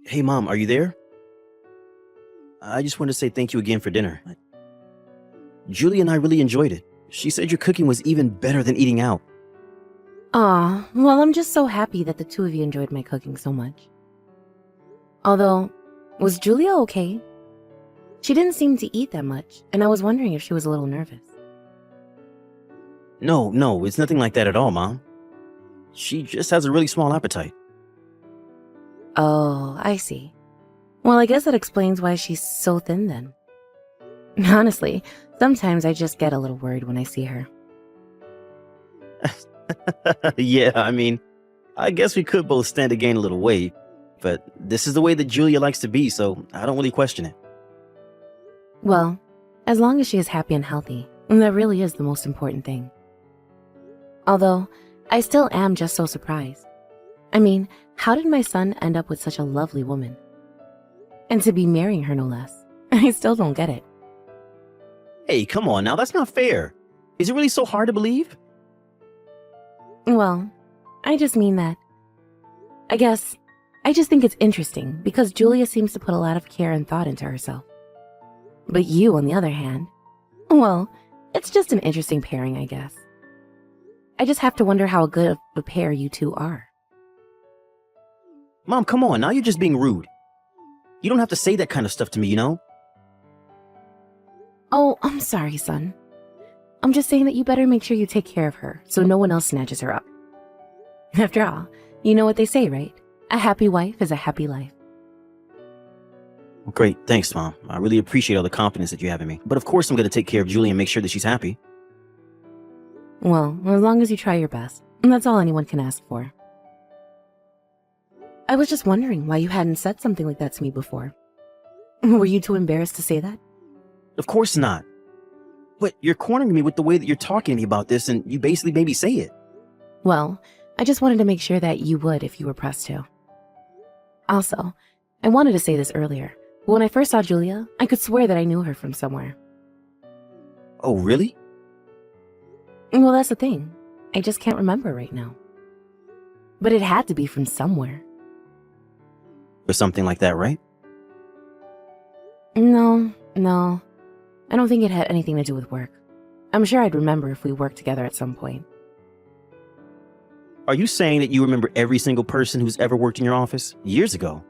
Hey, Mom, are you there? I just wanted to say thank you again for dinner. Julie and I really enjoyed it. She said your cooking was even better than eating out. Aw, well, I'm just so happy that the two of you enjoyed my cooking so much. Although, was Julia okay? She didn't seem to eat that much, and I was wondering if she was a little nervous. No, it's nothing like that at all, Mom. She just has a really small appetite. Oh, I see. Well, I guess that explains why she's so thin then. Honestly, sometimes I just get a little worried when I see her. Yeah, I guess we could both stand to gain a little weight, but this is the way that Julia likes to be, so I don't really question it. Well, as long as she is happy and healthy, that really is the most important thing. Although, I still am just so surprised. I mean, how did my son end up with such a lovely woman? And to be marrying her, no less. I still don't get it. Hey, come on now, that's not fair. Is it really so hard to believe? Well, I just mean that. I guess, I just think it's interesting because Julia seems to put a lot of care and thought into herself. But you, on the other hand, well, it's just an interesting pairing, I guess. I just have to wonder how good of a pair you two are. Mom, come on, now you're just being rude. You don't have to say that kind of stuff to me, you know? Oh, I'm sorry, son. I'm just saying that you better make sure you take care of her so no one else snatches her up. After all, you know what they say, right? A happy wife is a happy life. Well, great, thanks, Mom. I really appreciate all the confidence that you have in me. But of course I'm going to take care of Julie and make sure that she's happy. Well, as long as you try your best, that's all anyone can ask for. I was just wondering why you hadn't said something like that to me before. Were you too embarrassed to say that? Of course not. But you're cornering me with the way that you're talking to me about this, and you basically made me say it. Well, I just wanted to make sure that you would if you were pressed to. Also, I wanted to say this earlier, but when I first saw Julia, I could swear that I knew her from somewhere. Oh, really? Well, that's the thing. I just can't remember right now. But it had to be from somewhere. Or something like that, right? No. I don't think it had anything to do with work. I'm sure I'd remember if we worked together at some point. Are you saying that you remember every single person who's ever worked in your office years ago?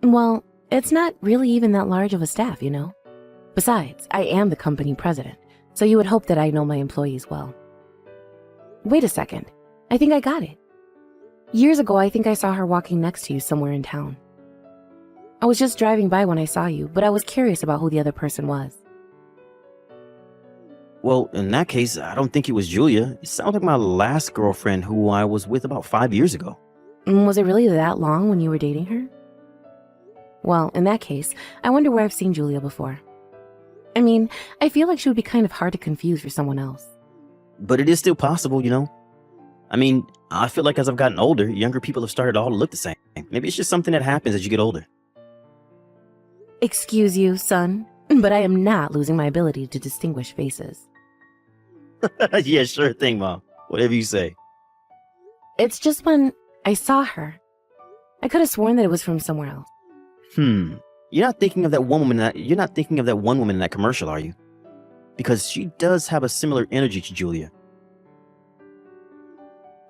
Well, it's not really even that large of a staff, you know? Besides, I am the company president, so you would hope that I know my employees well. Wait a second. I think I got it. Years ago, I think I saw her walking next to you somewhere in town. I was just driving by when I saw you, but I was curious about who the other person was. Well, in that case, I don't think it was Julia. It sounds like my last girlfriend who I was with about 5 years ago. Was it really that long when you were dating her? Well, in that case, I wonder where I've seen Julia before. I mean, I feel like she would be kind of hard to confuse for someone else. But it is still possible, you know? I feel like as I've gotten older, younger people have started all to look the same. Maybe it's just something that happens as you get older. Excuse you, son, but I am not losing my ability to distinguish faces. Yeah, sure thing, Mom. Whatever you say. It's just when I saw her, I could have sworn that it was from somewhere else. You're not thinking of that one woman in that commercial, are you? Because she does have a similar energy to Julia.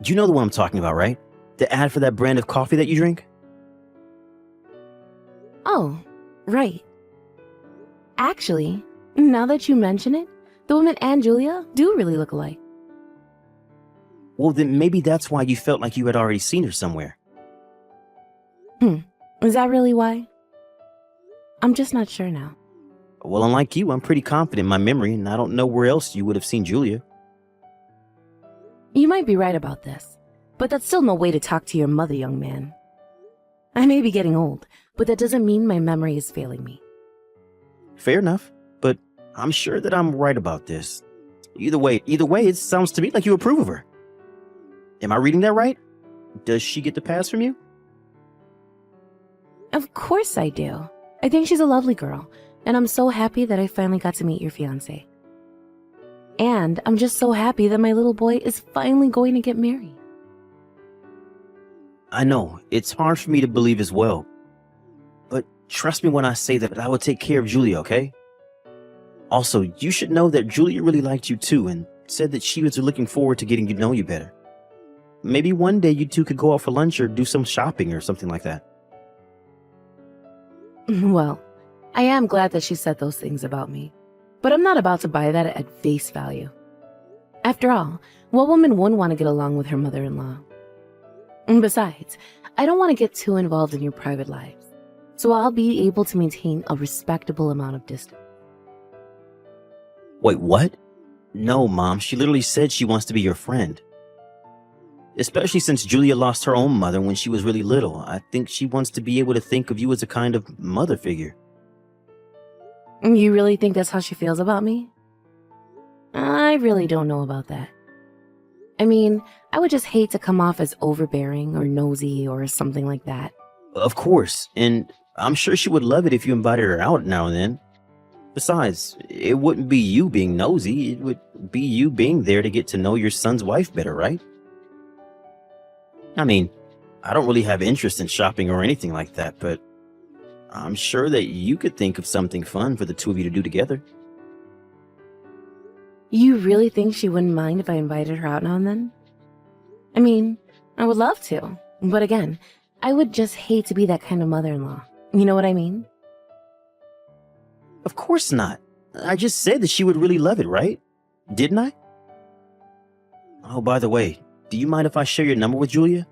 Do you know the one I'm talking about, right? The ad for that brand of coffee that you drink? Oh, right. Actually, now that you mention it, the woman and Julia do really look alike. Well, then maybe that's why you felt like you had already seen her somewhere. Is that really why? I'm just not sure now. Well, unlike you, I'm pretty confident in my memory, and I don't know where else you would have seen Julia. You might be right about this, but that's still no way to talk to your mother, young man. I may be getting old, but that doesn't mean my memory is failing me. Fair enough, but I'm sure that I'm right about this. Either way, it sounds to me like you approve of her. Am I reading that right? Does she get the pass from you? Of course I do. I think she's a lovely girl, and I'm so happy that I finally got to meet your fiancé. And I'm just so happy that my little boy is finally going to get married. I know, it's hard for me to believe as well. But trust me when I say that I will take care of Julia, okay? Also, you should know that Julia really liked you too and said that she was looking forward to getting to know you better. Maybe one day you two could go out for lunch or do some shopping or something like that. Well, I am glad that she said those things about me, but I'm not about to buy that at face value. After all, what woman wouldn't want to get along with her mother-in-law? And besides, I don't want to get too involved in your private lives, so I'll be able to maintain a respectable amount of distance. Wait, what? No, Mom, she literally said she wants to be your friend. Especially since Julia lost her own mother when she was really little. I think she wants to be able to think of you as a kind of mother figure. You really think that's how she feels about me? I really don't know about that. I mean, I would just hate to come off as overbearing or nosy or something like that. Of course, and I'm sure she would love it if you invited her out now and then. Besides, it wouldn't be you being nosy, it would be you being there to get to know your son's wife better, right? I mean, I don't really have interest in shopping or anything like that, but I'm sure that you could think of something fun for the two of you to do together. You really think she wouldn't mind if I invited her out now and then? I mean, I would love to, but again, I would just hate to be that kind of mother-in-law. You know what I mean? Of course not. I just said that she would really love it, right? Didn't I? Oh, by the way, do you mind if I share your number with Julia?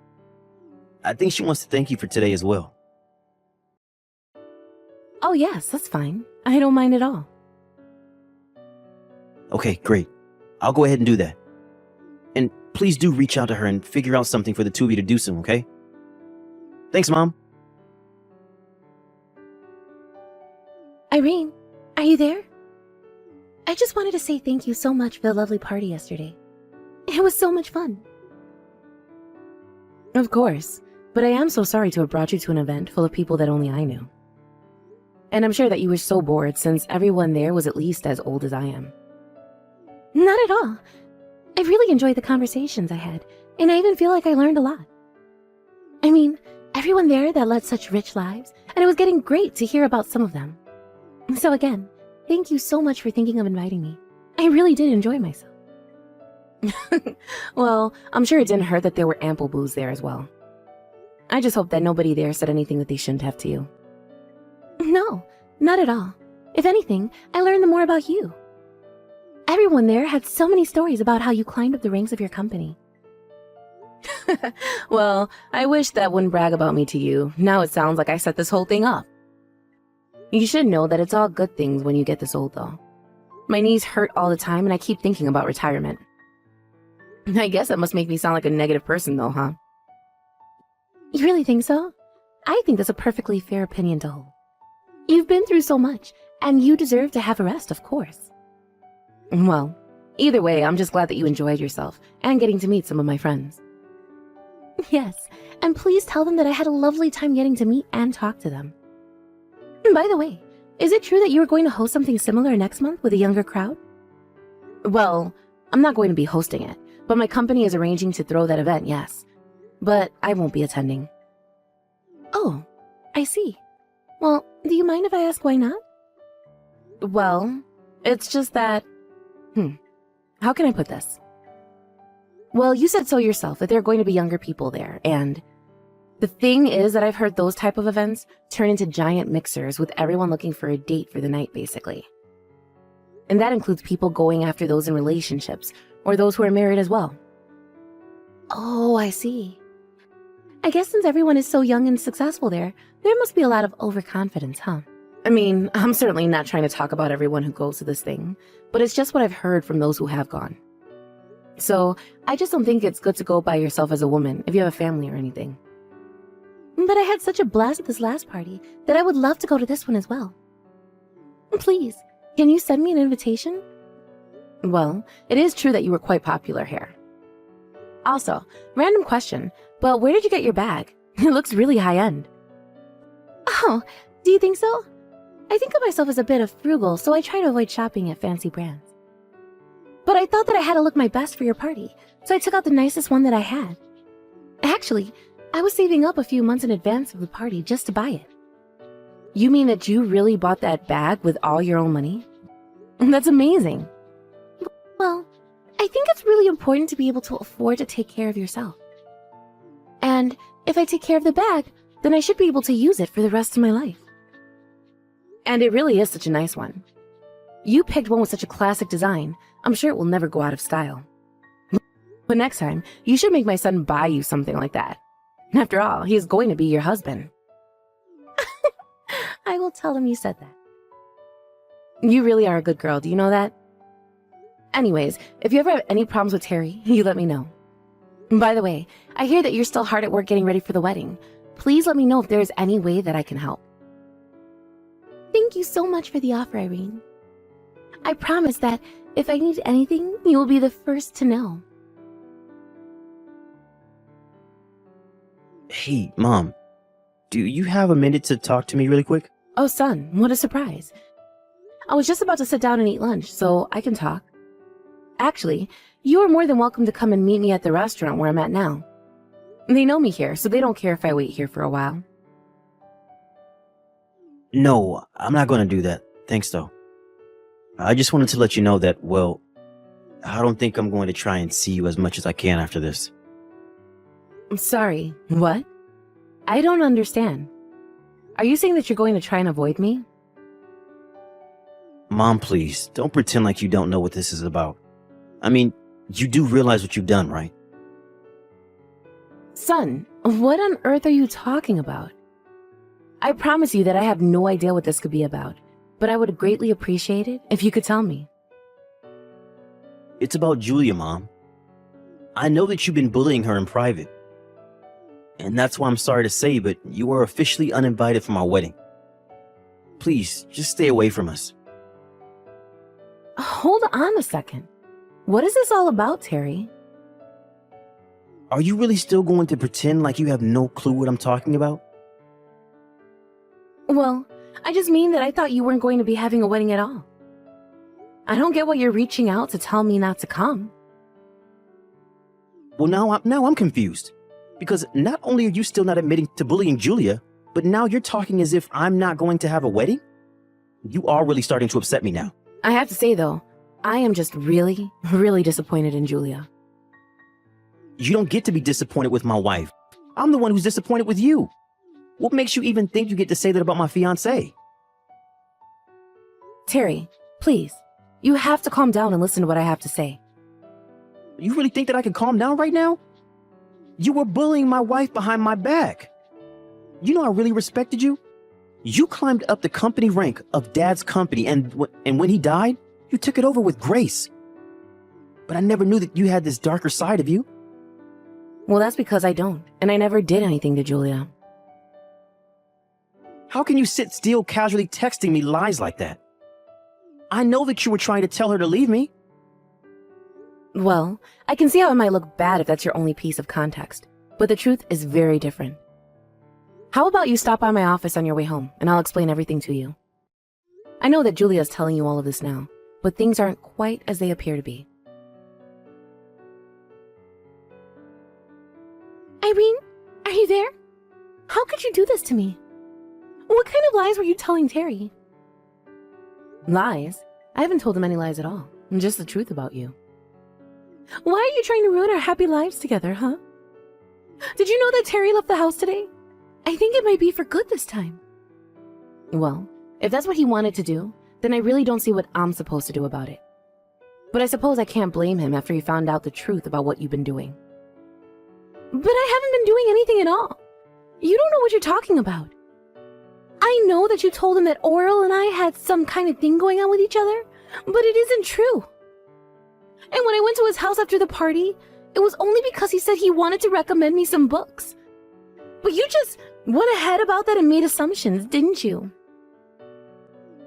I think she wants to thank you for today as well. Oh yes, that's fine. I don't mind at all. Okay, great. I'll go ahead and do that. And please do reach out to her and figure out something for the two of you to do soon, okay? Thanks, Mom. Irene, are you there? I just wanted to say thank you so much for the lovely party yesterday. It was so much fun. Of course, but I am so sorry to have brought you to an event full of people that only I knew. And I'm sure that you were so bored since everyone there was at least as old as I am. Not at all. I really enjoyed the conversations I had, and I even feel like I learned a lot. I mean, everyone there that led such rich lives, and it was getting great to hear about some of them. So again, thank you so much for thinking of inviting me. I really did enjoy myself. Well, I'm sure it didn't hurt that there were ample booze there as well. I just hope that nobody there said anything that they shouldn't have to you. No, not at all. If anything, I learned more about you. Everyone there had so many stories about how you climbed up the ranks of your company. Well, I wish that wouldn't brag about me to you. Now it sounds like I set this whole thing up. You should know that it's all good things when you get this old, though. My knees hurt all the time, and I keep thinking about retirement. I guess that must make me sound like a negative person, though, huh? You really think so? I think that's a perfectly fair opinion to hold. You've been through so much, and you deserve to have a rest, of course. Well, either way, I'm just glad that you enjoyed yourself and getting to meet some of my friends. Yes, and please tell them that I had a lovely time getting to meet and talk to them. By the way, is it true that you are going to host something similar next month with a younger crowd? Well, I'm not going to be hosting it, but my company is arranging to throw that event, yes. But I won't be attending. Oh, I see. Well, do you mind if I ask why not? Well, it's just that... How can I put this? Well, you said so yourself that there are going to be younger people there, and... The thing is that I've heard those type of events turn into giant mixers with everyone looking for a date for the night, basically. And that includes people going after those in relationships, or those who are married as well. Oh, I see. I guess since everyone is so young and successful there must be a lot of overconfidence, huh? I mean, I'm certainly not trying to talk about everyone who goes to this thing, but it's just what I've heard from those who have gone. So, I just don't think it's good to go by yourself as a woman if you have a family or anything. But I had such a blast at this last party that I would love to go to this one as well. Please, can you send me an invitation? Well, it is true that you were quite popular here. Also, random question, but where did you get your bag? It looks really high-end. Oh, do you think so? I think of myself as a bit of frugal, so I try to avoid shopping at fancy brands. But I thought that I had to look my best for your party, so I took out the nicest one that I had. Actually, I was saving up a few months in advance of the party just to buy it. You mean that you really bought that bag with all your own money? That's amazing. Well, I think it's really important to be able to afford to take care of yourself. And if I take care of the bag, then I should be able to use it for the rest of my life. And it really is such a nice one. You picked one with such a classic design. I'm sure it will never go out of style. But next time, you should make my son buy you something like that. After all, he is going to be your husband. I will tell him you said that. You really are a good girl, do you know that? Anyways, if you ever have any problems with Terry, you let me know. By the way, I hear that you're still hard at work getting ready for the wedding. Please let me know if there is any way that I can help. Thank you so much for the offer, Irene. I promise that if I need anything, you will be the first to know. Hey, Mom, do you have a minute to talk to me really quick? Oh, son, what a surprise. I was just about to sit down and eat lunch, so I can talk. Actually, you are more than welcome to come and meet me at the restaurant where I'm at now. They know me here, so they don't care if I wait here for a while. No, I'm not going to do that. Thanks, though. I just wanted to let you know that, well, I don't think I'm going to try and see you as much as I can after this. I'm sorry, what? I don't understand. Are you saying that you're going to try and avoid me? Mom, please, don't pretend like you don't know what this is about. I mean, you do realize what you've done, right? Son, what on earth are you talking about? I promise you that I have no idea what this could be about, but I would greatly appreciate it if you could tell me. It's about Julia, Mom. I know that you've been bullying her in private. And that's why I'm sorry to say, but you are officially uninvited from our wedding. Please, just stay away from us. Hold on a second. What is this all about, Terry? Are you really still going to pretend like you have no clue what I'm talking about? Well, I just mean that I thought you weren't going to be having a wedding at all. I don't get why you're reaching out to tell me not to come. Well, now I'm confused. Because not only are you still not admitting to bullying Julia, but now you're talking as if I'm not going to have a wedding? You are really starting to upset me now. I have to say, though, I am just really, really disappointed in Julia. You don't get to be disappointed with my wife. I'm the one who's disappointed with you. What makes you even think you get to say that about my fiancé? Terry, please, you have to calm down and listen to what I have to say. You really think that I can calm down right now? You were bullying my wife behind my back. You know I really respected you. You climbed up the company rank of Dad's company, and when he died, you took it over with grace. But I never knew that you had this darker side of you. Well, that's because I don't, and I never did anything to Julia. How can you sit still casually texting me lies like that? I know that you were trying to tell her to leave me. Well, I can see how it might look bad if that's your only piece of context, but the truth is very different. How about you stop by my office on your way home, and I'll explain everything to you. I know that Julia's telling you all of this now, but things aren't quite as they appear to be. Irene, are you there? How could you do this to me? What kind of lies were you telling Terry? Lies? I haven't told him any lies at all, just the truth about you. Why are you trying to ruin our happy lives together, huh? Did you know that Terry left the house today? I think it might be for good this time. Well, if that's what he wanted to do, then I really don't see what I'm supposed to do about it. But I suppose I can't blame him after he found out the truth about what you've been doing. But I haven't been doing anything at all. You don't know what you're talking about. I know that you told him that Oral and I had some kind of thing going on with each other, but it isn't true. And when I went to his house after the party, it was only because he said he wanted to recommend me some books. But you just went ahead about that and made assumptions, didn't you?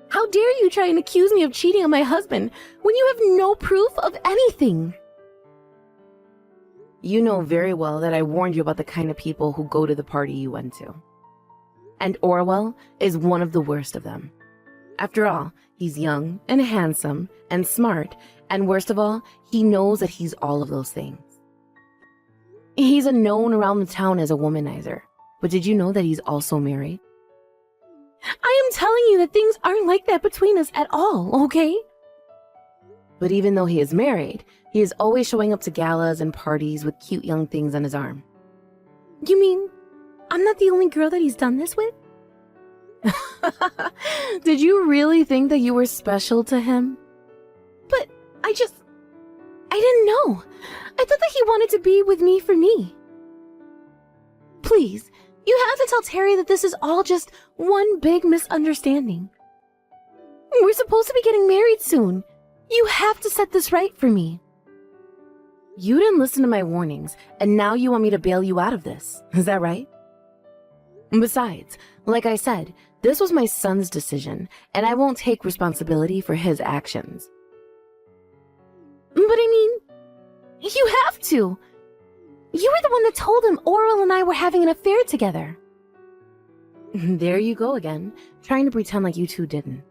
How dare you try and accuse me of cheating on my husband when you have no proof of anything? You know very well that I warned you about the kind of people who go to the party you went to. And Orwell is one of the worst of them. After all, he's young and handsome and smart, and worst of all, he knows that he's all of those things. He's a known around the town as a womanizer. But did you know that he's also married? I am telling you that things aren't like that between us at all, okay? But even though he is married, he is always showing up to galas and parties with cute young things on his arm. You mean I'm not the only girl that he's done this with? Did you really think that you were special to him? But I didn't know. I thought that he wanted to be with me for me. Please, you have to tell Terry that this is all just one big misunderstanding. We're supposed to be getting married soon. You have to set this right for me. You didn't listen to my warnings, and now you want me to bail you out of this. Is that right? Besides, like I said, this was my son's decision, and I won't take responsibility for his actions. But I mean, you have to. You were the one that told him Orwell and I were having an affair together. There you go again, trying to pretend like you two didn't.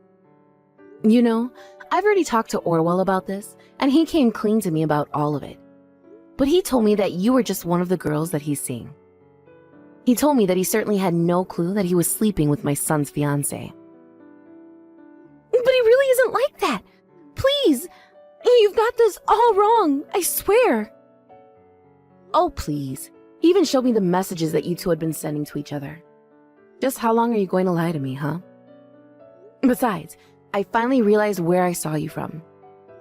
You know, I've already talked to Orwell about this, and he came clean to me about all of it. But he told me that you were just one of the girls that he's seeing. He told me that he certainly had no clue that he was sleeping with my son's fiancée. But he really isn't like that. Please, you've got this all wrong, I swear. Oh, please. He even showed me the messages that you two had been sending to each other. Just how long are you going to lie to me, huh? Besides, I finally realized where I saw you from.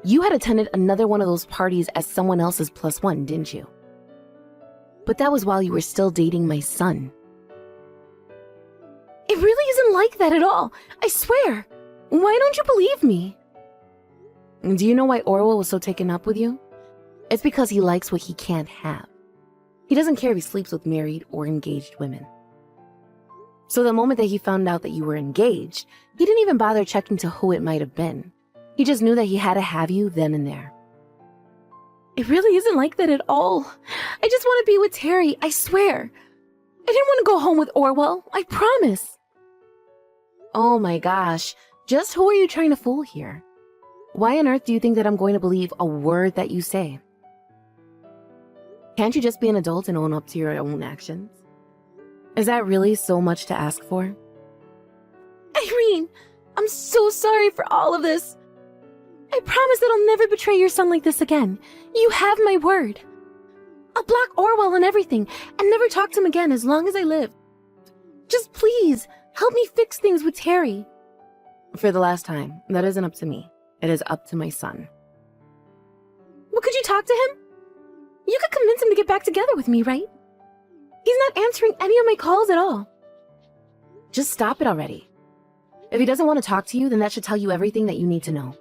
You had attended another one of those parties as someone else's plus one, didn't you? But that was while you were still dating my son. It really isn't like that at all, I swear. Why don't you believe me? Do you know why Orwell was so taken up with you? It's because he likes what he can't have. He doesn't care if he sleeps with married or engaged women. So the moment that he found out that you were engaged, he didn't even bother checking to who it might have been. He just knew that he had to have you then and there. It really isn't like that at all. I just want to be with Terry, I swear. I didn't want to go home with Orwell, I promise. Oh my gosh, just who are you trying to fool here? Why on earth do you think that I'm going to believe a word that you say? Can't you just be an adult and own up to your own actions? Is that really so much to ask for? Irene, I'm so sorry for all of this. I promise that I'll never betray your son like this again. You have my word. I'll block Orwell and everything and never talk to him again as long as I live. Just please, help me fix things with Terry. For the last time, that isn't up to me. It is up to my son. Well, could you talk to him? You could convince him to get back together with me, right? He's not answering any of my calls at all. Just stop it already. If he doesn't want to talk to you, then that should tell you everything that you need to know.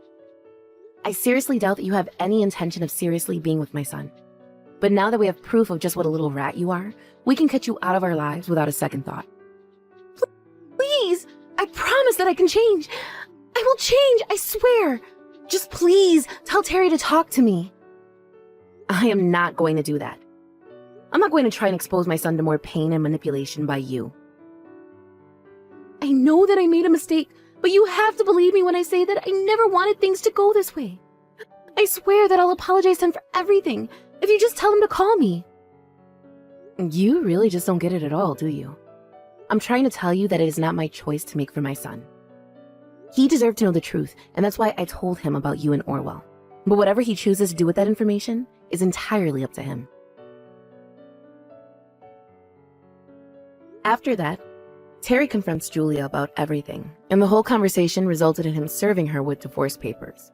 I seriously doubt that you have any intention of seriously being with my son. But now that we have proof of just what a little rat you are, we can cut you out of our lives without a second thought. Please, I promise that I can change. I will change, I swear. Just please tell Terry to talk to me. I am not going to do that. I'm not going to try and expose my son to more pain and manipulation by you. I know that I made a mistake, but you have to believe me when I say that I never wanted things to go this way. I swear that I'll apologize to him for everything if you just tell him to call me. You really just don't get it at all, do you? I'm trying to tell you that it is not my choice to make for my son. He deserved to know the truth, and that's why I told him about you and Orwell. But whatever he chooses to do with that information is entirely up to him. After that, Terry confronts Julia about everything, and the whole conversation resulted in him serving her with divorce papers.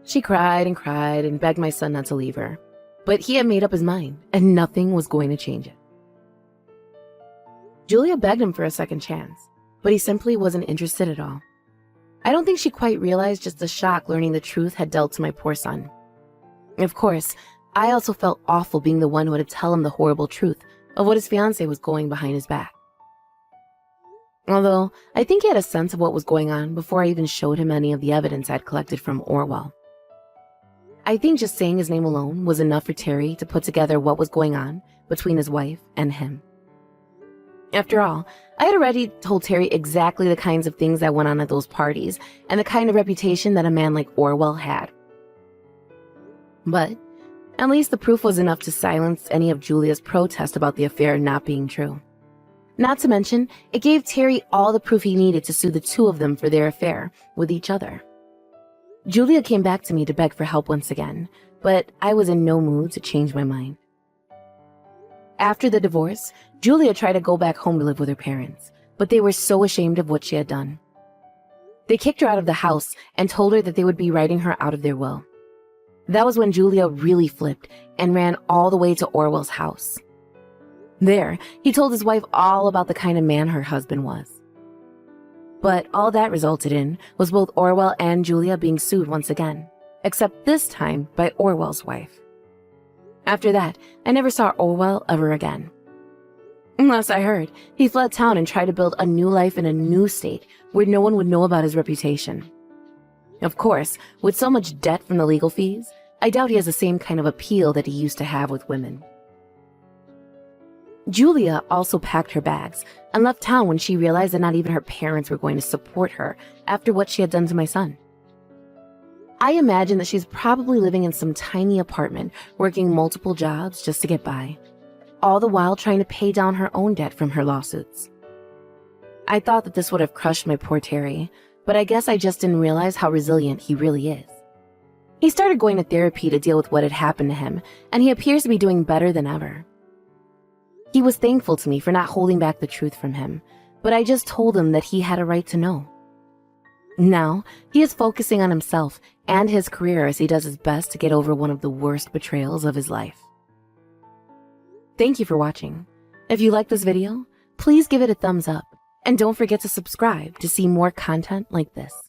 She cried and begged my son not to leave her, but he had made up his mind, and nothing was going to change it. Julia begged him for a second chance, but he simply wasn't interested at all. I don't think she quite realized just the shock learning the truth had dealt to my poor son. Of course, I also felt awful being the one who had to tell him the horrible truth of what his fiancée was going behind his back. Although, I think he had a sense of what was going on before I even showed him any of the evidence I'd collected from Orwell. I think just saying his name alone was enough for Terry to put together what was going on between his wife and him. After all, I had already told Terry exactly the kinds of things that went on at those parties and the kind of reputation that a man like Orwell had. But At least the proof was enough to silence any of Julia's protest about the affair not being true. Not to mention, it gave Terry all the proof he needed to sue the two of them for their affair with each other. Julia came back to me to beg for help once again, but I was in no mood to change my mind. After the divorce, Julia tried to go back home to live with her parents, but they were so ashamed of what she had done. They kicked her out of the house and told her that they would be writing her out of their will. That was when Julia really flipped and ran all the way to Orwell's house. There, he told his wife all about the kind of man her husband was. But all that resulted in was both Orwell and Julia being sued once again, except this time by Orwell's wife. After that, I never saw Orwell ever again. Unless I heard, he fled town and tried to build a new life in a new state where no one would know about his reputation. Of course, with so much debt from the legal fees, I doubt he has the same kind of appeal that he used to have with women. Julia also packed her bags and left town when she realized that not even her parents were going to support her after what she had done to my son. I imagine that she's probably living in some tiny apartment, working multiple jobs just to get by, all the while trying to pay down her own debt from her lawsuits. I thought that this would have crushed my poor Terry, but I guess I just didn't realize how resilient he really is. He started going to therapy to deal with what had happened to him, and he appears to be doing better than ever. He was thankful to me for not holding back the truth from him, but I just told him that he had a right to know. Now, he is focusing on himself and his career as he does his best to get over one of the worst betrayals of his life. Thank you for watching. If you like this video, please give it a thumbs up, and don't forget to subscribe to see more content like this.